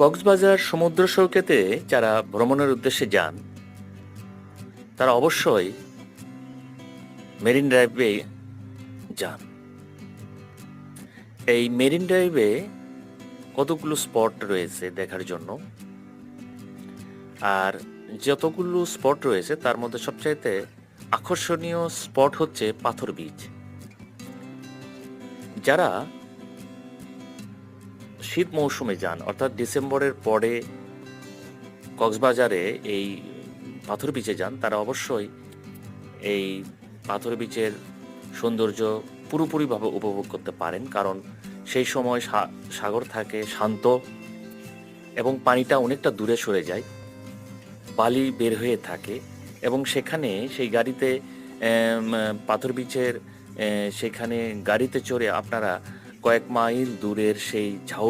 কক্সবাজার সমুদ্র সৈকতে যারা ভ্রমণের উদ্দেশ্যে যান তারা অবশ্যই মেরিন ড্রাইভে যান। এই মেরিন ড্রাইভে কতগুলো স্পট রয়েছে দেখার জন্য, আর যতগুলো স্পট রয়েছে তার মধ্যে সবচাইতে আকর্ষণীয় স্পট হচ্ছে পাথর বিচ। যারা শীত মৌসুমে যান অর্থাৎ ডিসেম্বরের পরে কক্সবাজারে এই পাথর বিচে যান তারা অবশ্যই এই পাথর বিচের সৌন্দর্য পুরোপুরিভাবে উপভোগ করতে পারেন, কারণ সেই সময় সাগর থাকে শান্ত এবং পানিটা অনেকটা দূরে সরে যায়, বালি বের হয়ে থাকে এবং সেখানে সেই গাড়িতে পাথর বিচের সেখানে গাড়িতে চড়ে আপনারা কয়েক মাইল দূরের সেই ঝাউ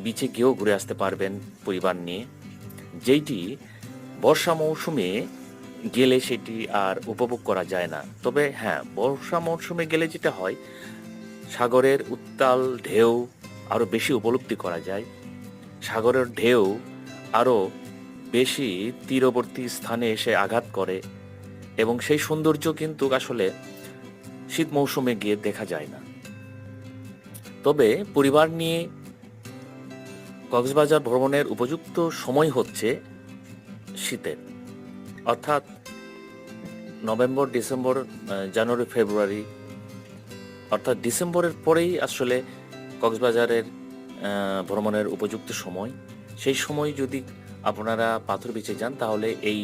বিচে গিয়েও ঘুরে আসতে পারবেন পরিবার নিয়ে, যেইটি বর্ষা মৌসুমে গেলে সেটি আর উপভোগ করা যায় না। তবে হ্যাঁ, বর্ষা মৌসুমে গেলে যেটা হয়, সাগরের উত্তাল ঢেউ আরও বেশি উপলব্ধি করা যায়, সাগরের ঢেউ আরও বেশি তীরবর্তী স্থানে এসে আঘাত করে এবং সেই সৌন্দর্য কিন্তু আসলে শীত মৌসুমে গিয়ে দেখা যায় না। তবে পরিবার নিয়ে কক্সবাজার ভ্রমণের উপযুক্ত সময় হচ্ছে শীতের, অর্থাৎ নভেম্বর, ডিসেম্বর, জানুয়ারি, ফেব্রুয়ারি, অর্থাৎ ডিসেম্বরের পরেই আসলে কক্সবাজারের ভ্রমণের উপযুক্ত সময়। সেই সময় যদি আপনারা পাথর বিচে যান তাহলে এই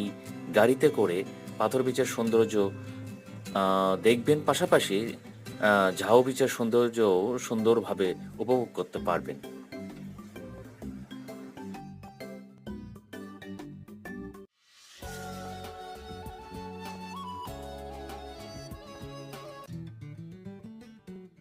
গাড়িতে করে পাথর বিচের সৌন্দর্য দেখবেন, পাশাপাশি ঝাউ বিচের সৌন্দর্য সুন্দরভাবে উপভোগ করতে পারবেন।